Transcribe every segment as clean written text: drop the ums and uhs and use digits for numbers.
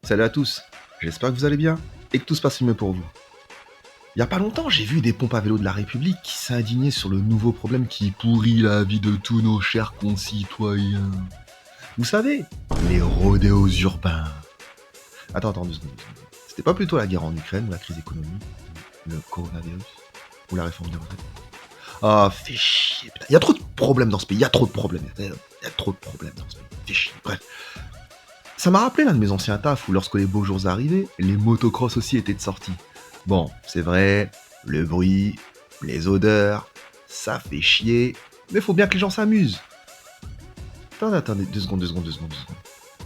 Salut à tous, j'espère que vous allez bien et que tout se passe mieux pour vous. Il y a pas longtemps, j'ai vu des pompes à vélo de la République qui s'indignaient sur le nouveau problème qui pourrit la vie de tous nos chers concitoyens. Vous savez, les rodéos urbains. Attends, 2 secondes. C'était pas plutôt la guerre en Ukraine ou la crise économique, le coronavirus ou la réforme des retraites? Ah, fais chier, putain. Il y a trop de problèmes dans ce pays, il y a trop de problèmes. Il y a trop de problèmes dans ce pays. Fais chier. Bref. Ça m'a rappelé l'un de mes anciens tafs où lorsque les beaux jours arrivaient, les motocross aussi étaient de sortie. Bon, c'est vrai, le bruit, les odeurs, ça fait chier, mais faut bien que les gens s'amusent. Attendez, 2 secondes.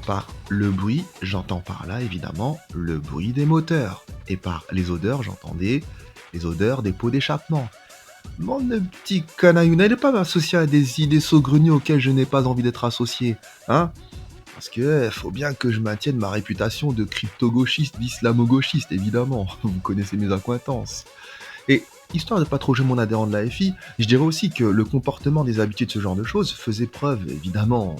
Par le bruit, j'entends par là évidemment le bruit des moteurs. Et par les odeurs, j'entendais les odeurs des pots d'échappement. Mon petit canaillou, n'allez pas m'associer à des idées saugrenues auxquelles je n'ai pas envie d'être associé, hein? Parce que faut bien que je maintienne ma réputation de crypto-gauchiste, d'islamo-gauchiste, évidemment. Vous connaissez mes accointances. Et histoire de pas trop jouer mon adhérent de la FI, je dirais aussi que le comportement des habitués de ce genre de choses faisait preuve, évidemment,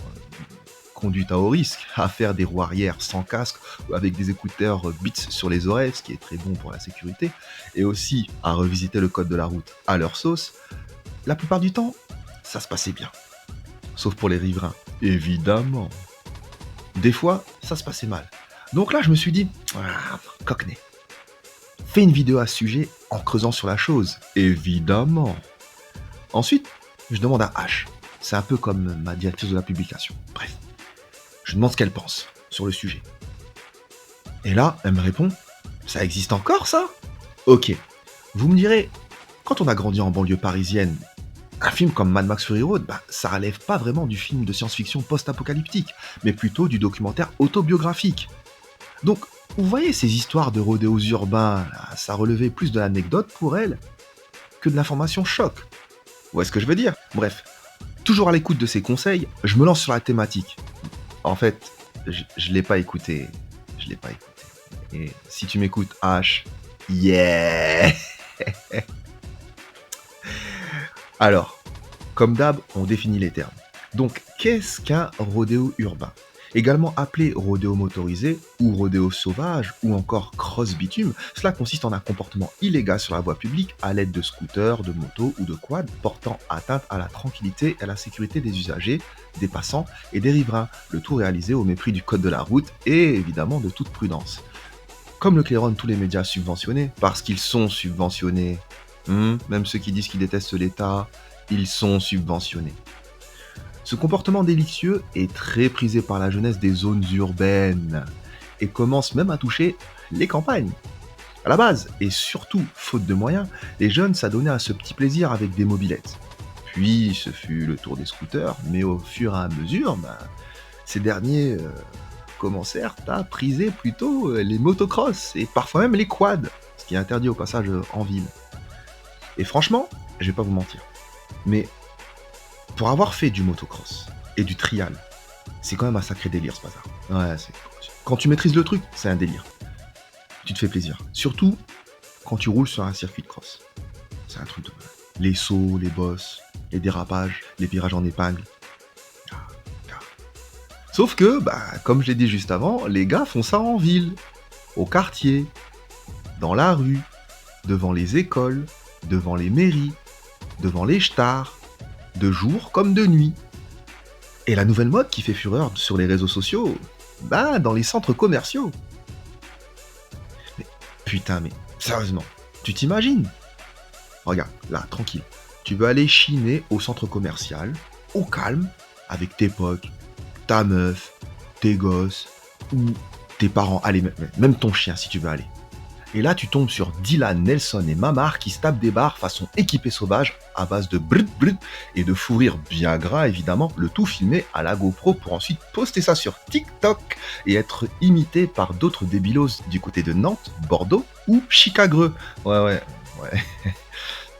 conduite à haut risque, à faire des roues arrière sans casque ou avec des écouteurs Beats sur les oreilles, ce qui est très bon pour la sécurité, et aussi à revisiter le code de la route à leur sauce. La plupart du temps, ça se passait bien. Sauf pour les riverains, évidemment. Des fois, ça se passait mal. Donc là, je me suis dit, cockney, fais une vidéo à ce sujet en creusant sur la chose, évidemment. Ensuite, je demande à H. C'est un peu comme ma directrice de la publication. Bref, je demande ce qu'elle pense sur le sujet. Et là, elle me répond, ça existe encore ça? Ok, vous me direz, quand on a grandi en banlieue parisienne, un film comme Mad Max Fury Road, ça relève pas vraiment du film de science-fiction post-apocalyptique, mais plutôt du documentaire autobiographique. Donc, vous voyez ces histoires de rodéos urbains, là, ça relevait plus de l'anecdote pour elle que de l'information choc. Vous voyez ce que je veux dire? Bref, toujours à l'écoute de ses conseils, je me lance sur la thématique. En fait, je l'ai pas écouté. Je l'ai pas écouté. Et si tu m'écoutes, H, yeah! Alors, comme d'hab, on définit les termes. Donc, qu'est-ce qu'un rodéo urbain? Également appelé rodéo motorisé, ou rodéo sauvage, ou encore cross-bitume, cela consiste en un comportement illégal sur la voie publique à l'aide de scooters, de motos ou de quads portant atteinte à la tranquillité et à la sécurité des usagers, des passants et des riverains, le tout réalisé au mépris du code de la route et évidemment de toute prudence. Comme le claironnent tous les médias subventionnés, parce qu'ils sont subventionnés. Même ceux qui disent qu'ils détestent l'État, ils sont subventionnés. Ce comportement délicieux est très prisé par la jeunesse des zones urbaines et commence même à toucher les campagnes. À la base, et surtout faute de moyens, les jeunes s'adonnaient à ce petit plaisir avec des mobylettes. Puis ce fut le tour des scooters, mais au fur et à mesure, ces derniers commencèrent à priser plutôt les motocross et parfois même les quads, ce qui est interdit au passage en ville. Et franchement, je vais pas vous mentir, mais pour avoir fait du motocross et du trial, c'est quand même un sacré délire ce bazar. Ouais, quand tu maîtrises le truc, c'est un délire. Tu te fais plaisir. Surtout quand tu roules sur un circuit de cross. C'est un truc de malade. Les sauts, les bosses, les dérapages, les virages en épingle. Sauf que, comme je l'ai dit juste avant, les gars font ça en ville, au quartier, dans la rue, devant les écoles, devant les mairies, devant les stars, de jour comme de nuit. Et la nouvelle mode qui fait fureur sur les réseaux sociaux, dans les centres commerciaux. Mais putain, mais sérieusement, tu t'imagines? Regarde, là, tranquille. Tu veux aller chiner au centre commercial, au calme, avec tes potes, ta meuf, tes gosses, ou tes parents, allez, même ton chien si tu veux aller. Et là, tu tombes sur Dylan, Nelson et Mamar qui se tapent des barres façon équipée sauvage à base de brut et de fou rire bien gras évidemment, le tout filmé à la GoPro pour ensuite poster ça sur TikTok et être imité par d'autres débilos du côté de Nantes, Bordeaux ou Chicagreux. Ouais.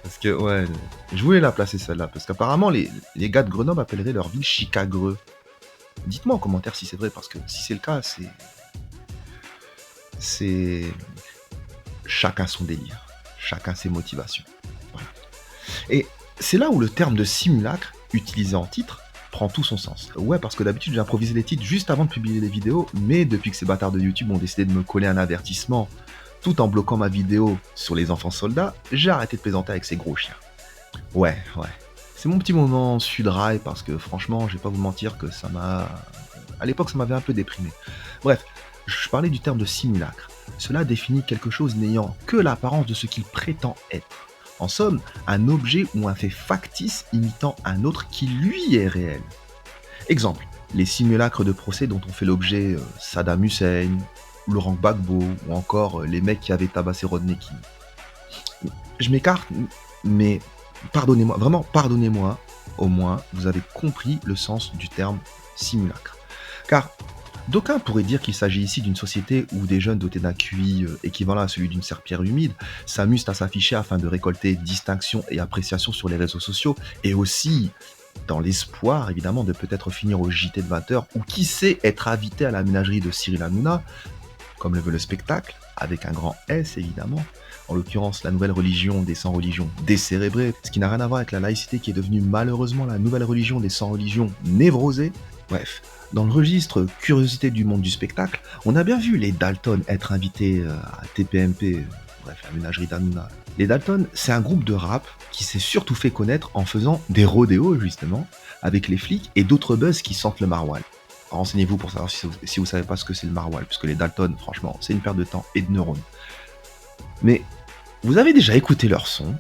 Parce que, je voulais la placer celle-là, parce qu'apparemment les gars de Grenoble appelleraient leur ville Chicagreux. Dites-moi en commentaire si c'est vrai, parce que si c'est le cas, c'est... Chacun son délire, chacun ses motivations. Voilà. Et c'est là où le terme de simulacre, utilisé en titre, prend prend tout son sens. Ouais, parce que d'habitude j'improvisais les titres juste avant de publier les vidéos, mais depuis que ces bâtards de YouTube ont décidé de me coller un avertissement tout en bloquant ma vidéo sur les enfants soldats, j'ai arrêté de plaisanter avec ces gros chiens. Ouais. C'est mon petit moment Sudrail parce que franchement, je vais pas vous mentir que ça m'a... À l'époque, ça m'avait un peu déprimé. Bref, je parlais du terme de simulacre. Cela définit quelque chose n'ayant que l'apparence de ce qu'il prétend être. En somme, un objet ou un fait factice imitant un autre qui lui est réel. Exemple, les simulacres de procès dont ont fait l'objet Saddam Hussein, Laurent Gbagbo ou encore les mecs qui avaient tabassé Rodney King. Je m'écarte, mais pardonnez-moi, vraiment pardonnez-moi, au moins vous avez compris le sens du terme simulacre. Car d'aucuns pourraient dire qu'il s'agit ici d'une société où des jeunes dotés d'un QI équivalent à celui d'une serpillière humide s'amusent à s'afficher afin de récolter distinction et appréciation sur les réseaux sociaux et aussi dans l'espoir évidemment de peut-être finir au JT de 20h ou qui sait être invité à la ménagerie de Cyril Hanouna, comme le veut le spectacle, avec un grand S évidemment, en l'occurrence la nouvelle religion des sans-religions décérébrées, ce qui n'a rien à voir avec la laïcité qui est devenue malheureusement la nouvelle religion des sans-religions névrosées. Bref, dans le registre curiosité du monde du spectacle, on a bien vu les Dalton être invités à TPMP, bref, la ménagerie d'Hanouna. Les Dalton, c'est un groupe de rap qui s'est surtout fait connaître en faisant des rodéos justement, avec les flics et d'autres buzz qui sentent le maroilles. Renseignez-vous pour savoir si vous savez pas ce que c'est le maroilles, puisque les Dalton, franchement, c'est une perte de temps et de neurones. Mais vous avez déjà écouté leur son?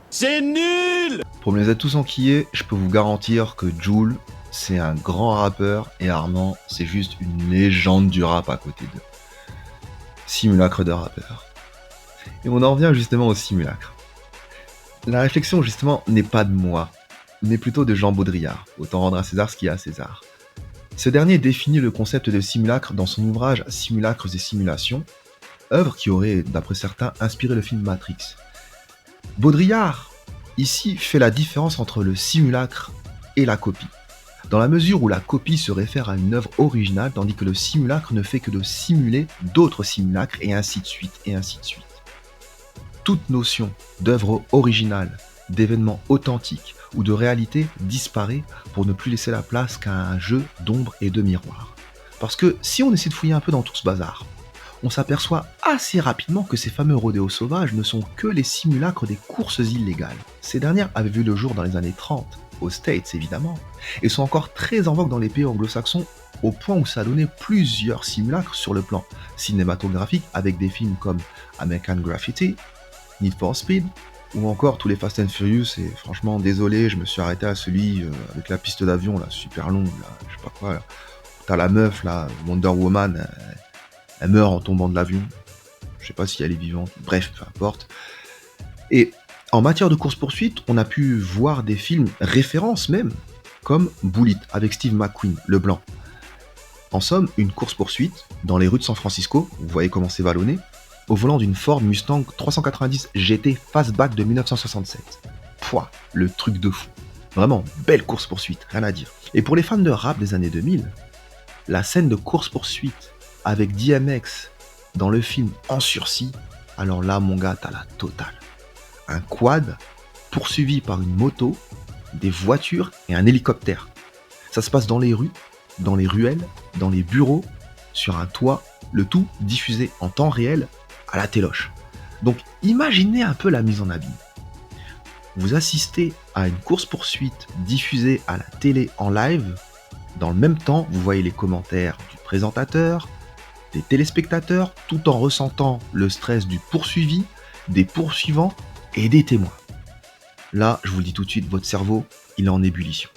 C'est nul! Pour me les être tous enquillés, je peux vous garantir que Jul, c'est un grand rappeur et Armand, c'est juste une légende du rap à côté d'eux. Simulacre de rappeur. Et on en revient justement au simulacre. La réflexion justement n'est pas de moi, mais plutôt de Jean Baudrillard, autant rendre à César ce qu'il y a à César. Ce dernier définit le concept de simulacre dans son ouvrage Simulacres et simulations, œuvre qui aurait, d'après certains, inspiré le film Matrix. Baudrillard, ici, fait la différence entre le simulacre et la copie, dans la mesure où la copie se réfère à une œuvre originale, tandis que le simulacre ne fait que de simuler d'autres simulacres, et ainsi de suite, et ainsi de suite. Toute notion d'œuvre originale, d'événement authentique ou de réalité disparaît pour ne plus laisser la place qu'à un jeu d'ombre et de miroir. Parce que si on essaie de fouiller un peu dans tout ce bazar, on s'aperçoit assez rapidement que ces fameux rodéos sauvages ne sont que les simulacres des courses illégales. Ces dernières avaient vu le jour dans les années 30, aux States évidemment, et sont encore très en vogue dans les pays anglo-saxons au point où ça a donné plusieurs simulacres sur le plan cinématographique avec des films comme American Graffiti, Need for Speed, ou encore tous les Fast and Furious, et franchement désolé, je me suis arrêté à celui avec la piste d'avion là, super longue, là, je sais pas quoi, là. T'as la meuf là, Wonder Woman, elle meurt en tombant de l'avion, je sais pas si elle est vivante, bref, peu importe. Et en matière de course-poursuite, on a pu voir des films références même, comme Bullitt avec Steve McQueen, le blanc. En somme, une course-poursuite dans les rues de San Francisco, vous voyez comment c'est vallonné, au volant d'une Ford Mustang 390 GT Fastback de 1967. Pouah, le truc de fou. Vraiment, belle course-poursuite, rien à dire. Et pour les fans de rap des années 2000, la scène de course-poursuite avec DMX dans le film En sursis, alors là, mon gars, t'as la totale. Un quad poursuivi par une moto, des voitures et un hélicoptère. Ça se passe dans les rues, dans les ruelles, dans les bureaux, sur un toit, le tout diffusé en temps réel à la téloche. Donc imaginez un peu la mise en abîme. Vous assistez à une course-poursuite diffusée à la télé en live. Dans le même temps, vous voyez les commentaires du présentateur, des téléspectateurs, tout en ressentant le stress du poursuivi, des poursuivants et des témoins. Là, je vous le dis tout de suite, votre cerveau, il est en ébullition.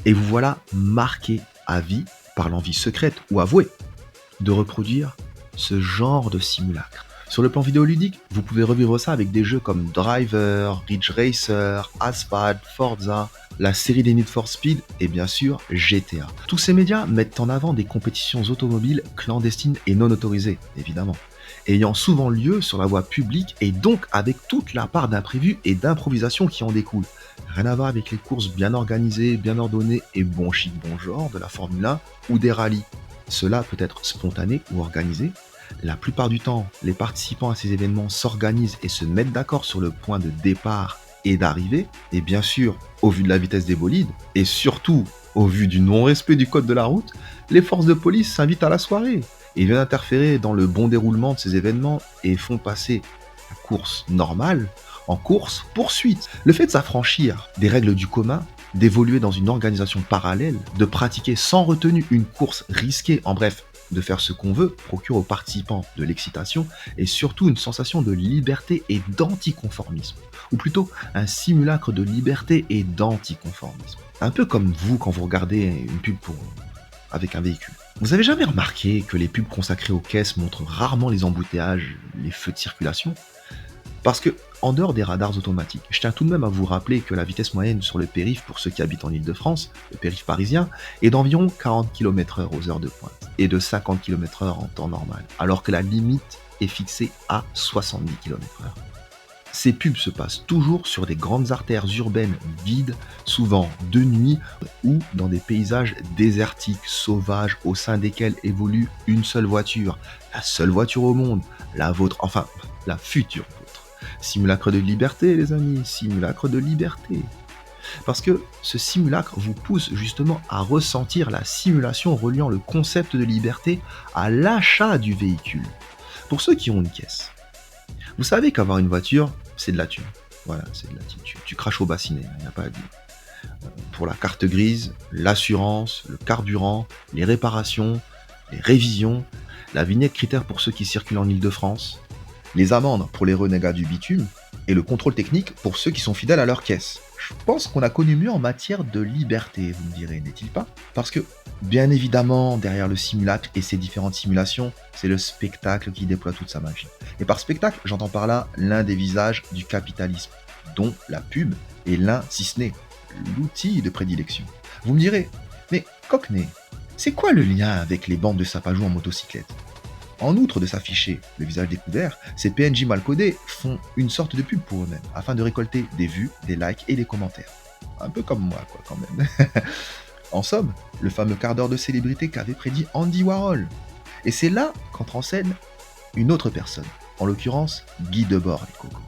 Et vous voilà marqué à vie par l'envie secrète ou avouée de reproduire ce genre de simulacre. Sur le plan vidéoludique, vous pouvez revivre ça avec des jeux comme Driver, Ridge Racer, Asphalt, Forza, la série des Need for Speed et bien sûr GTA. Tous ces médias mettent en avant des compétitions automobiles clandestines et non autorisées, évidemment, ayant souvent lieu sur la voie publique et donc avec toute la part d'imprévu et d'improvisation qui en découle. Rien à voir avec les courses bien organisées, bien ordonnées et bon chic bon genre de la Formule 1 ou des rallyes. Cela peut être spontané ou organisé, La plupart du temps, les participants à ces événements s'organisent et se mettent d'accord sur le point de départ et d'arrivée, et bien sûr, au vu de la vitesse des bolides, et surtout au vu du non-respect du code de la route, les forces de police s'invitent à la soirée et viennent interférer dans le bon déroulement de ces événements et font passer la course normale en course poursuite. Le fait de s'affranchir des règles du commun, d'évoluer dans une organisation parallèle, de pratiquer sans retenue une course risquée, en bref, de faire ce qu'on veut, procure aux participants de l'excitation et surtout une sensation de liberté et d'anticonformisme. Ou plutôt un simulacre de liberté et d'anticonformisme. Un peu comme vous quand vous regardez une pub avec un véhicule. Vous avez jamais remarqué que les pubs consacrées aux caisses montrent rarement les embouteillages, les feux de circulation? Parce que, en dehors des radars automatiques, je tiens tout de même à vous rappeler que la vitesse moyenne sur le périph' pour ceux qui habitent en Île-de-France, le périph' parisien, est d'environ 40 km/h aux heures de pointe et de 50 km/h en temps normal, alors que la limite est fixée à 70 km/h. Ces pubs se passent toujours sur des grandes artères urbaines vides, souvent de nuit ou dans des paysages désertiques, sauvages, au sein desquels évolue une seule voiture, la seule voiture au monde, la vôtre, enfin, la future vôtre. Simulacre de liberté, les amis, simulacre de liberté. Parce que ce simulacre vous pousse justement à ressentir la simulation reliant le concept de liberté à l'achat du véhicule. Pour ceux qui ont une caisse, vous savez qu'avoir une voiture, c'est de la thune. Voilà, c'est de la thune. Tu craches au bassinet, il n'y a pas à dire. Pour la carte grise, l'assurance, le carburant, les réparations, les révisions, la vignette critère pour ceux qui circulent en Île-de-France, les amendes pour les renégats du bitume et le contrôle technique pour ceux qui sont fidèles à leur caisse. Je pense qu'on a connu mieux en matière de liberté, vous me direz, n'est-il pas? Parce que, bien évidemment, derrière le simulacre et ses différentes simulations, c'est le spectacle qui déploie toute sa magie. Et par spectacle, j'entends par là l'un des visages du capitalisme, dont la pub est l'un, si ce n'est l'outil de prédilection. Vous me direz, mais Cockney, c'est quoi le lien avec les bandes de sapajou en motocyclette? En outre de s'afficher le visage découvert, ces PNJ mal codés font une sorte de pub pour eux-mêmes, afin de récolter des vues, des likes et des commentaires. Un peu comme moi, quoi, quand même. En somme, le fameux quart d'heure de célébrité qu'avait prédit Andy Warhol. Et c'est là qu'entre en scène une autre personne, en l'occurrence Guy Debord, les cocos.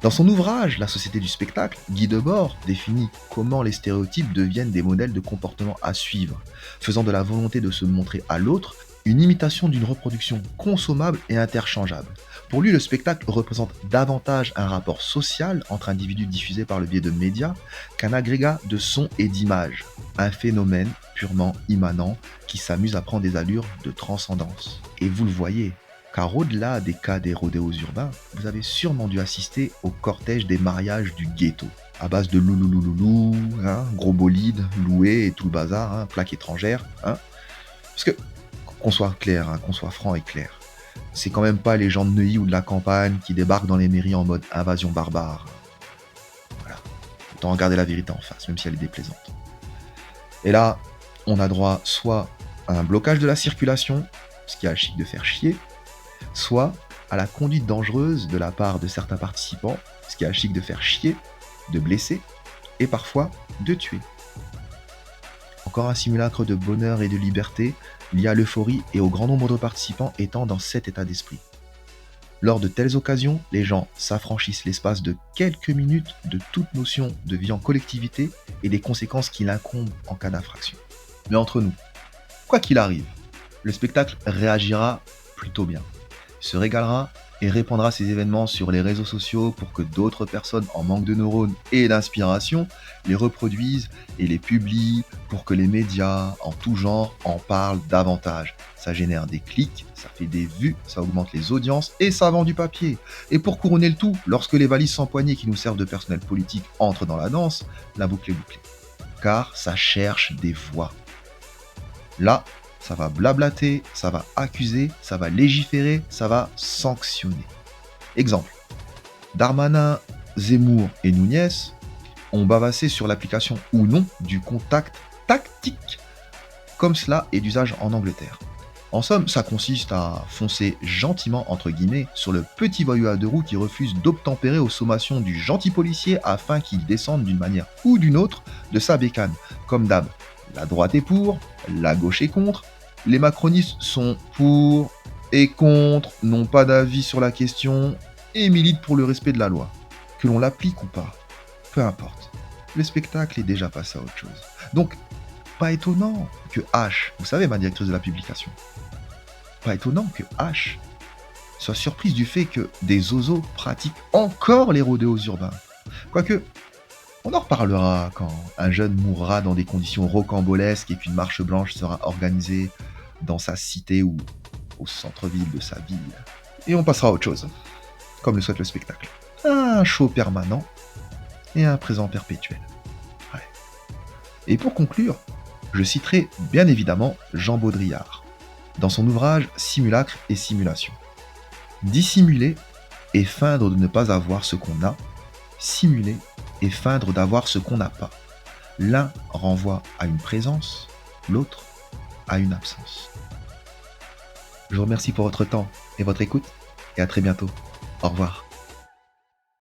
Dans son ouvrage La société du spectacle, Guy Debord définit comment les stéréotypes deviennent des modèles de comportement à suivre, faisant de la volonté de se montrer à l'autre une imitation d'une reproduction consommable et interchangeable. Pour lui, le spectacle représente davantage un rapport social entre individus diffusés par le biais de médias qu'un agrégat de sons et d'images, un phénomène purement immanent qui s'amuse à prendre des allures de transcendance. Et vous le voyez, car au-delà des cas des rodéos urbains, vous avez sûrement dû assister au cortège des mariages du ghetto, à base de louloulouloulou, gros bolide, loué et tout le bazar, plaques étrangères. Parce que, qu'on soit clair, qu'on soit franc et clair, c'est quand même pas les gens de Neuilly ou de la campagne qui débarquent dans les mairies en mode invasion barbare. Voilà. Autant regarder la vérité en face, même si elle est déplaisante. Et là, on a droit soit à un blocage de la circulation, ce qui a le chic de faire chier, soit à la conduite dangereuse de la part de certains participants, ce qui a le chic de faire chier, de blesser et parfois de tuer. Encore un simulacre de bonheur et de liberté lié à l'euphorie et au grand nombre de participants étant dans cet état d'esprit. Lors de telles occasions, les gens s'affranchissent l'espace de quelques minutes de toute notion de vie en collectivité et des conséquences qui l'incombent en cas d'infraction. Mais entre nous, quoi qu'il arrive, le spectacle réagira plutôt bien, se régalera et répandra ces événements sur les réseaux sociaux pour que d'autres personnes en manque de neurones et d'inspiration les reproduisent et les publient pour que les médias en tout genre en parlent davantage. Ça génère des clics, ça fait des vues, ça augmente les audiences et ça vend du papier. Et pour couronner le tout, lorsque les valises sans poignée qui nous servent de personnel politique entrent dans la danse, la boucle est bouclée. Car ça cherche des voix. Là, ça va blablater, ça va accuser, ça va légiférer, ça va sanctionner. Exemple, Darmanin, Zemmour et Núñez ont bavassé sur l'application ou non du contact tactique, comme cela est d'usage en Angleterre. En somme, ça consiste à foncer gentiment, entre guillemets, sur le petit voyou à deux roues qui refuse d'obtempérer aux sommations du gentil policier afin qu'il descende d'une manière ou d'une autre de sa bécane. Comme d'hab, la droite est pour, la gauche est contre, les macronistes sont pour, et contre, n'ont pas d'avis sur la question et militent pour le respect de la loi. Que l'on l'applique ou pas, peu importe. Le spectacle est déjà passé à autre chose. Donc, pas étonnant que H, vous savez, ma directrice de la publication, pas étonnant que H soit surprise du fait que des zozos pratiquent encore les rodéos urbains. Quoique, on en reparlera quand un jeune mourra dans des conditions rocambolesques et qu'une marche blanche sera organisée dans sa cité ou au centre-ville de sa ville. Et on passera à autre chose, comme le souhaite le spectacle. Un show permanent et un présent perpétuel. Ouais. Et pour conclure, je citerai bien évidemment Jean Baudrillard, dans son ouvrage Simulacre et simulation. Dissimuler et feindre de ne pas avoir ce qu'on a, simuler et feindre d'avoir ce qu'on n'a pas. L'un renvoie à une présence, l'autre à une absence. Je vous remercie pour votre temps et votre écoute, et à très bientôt. Au revoir.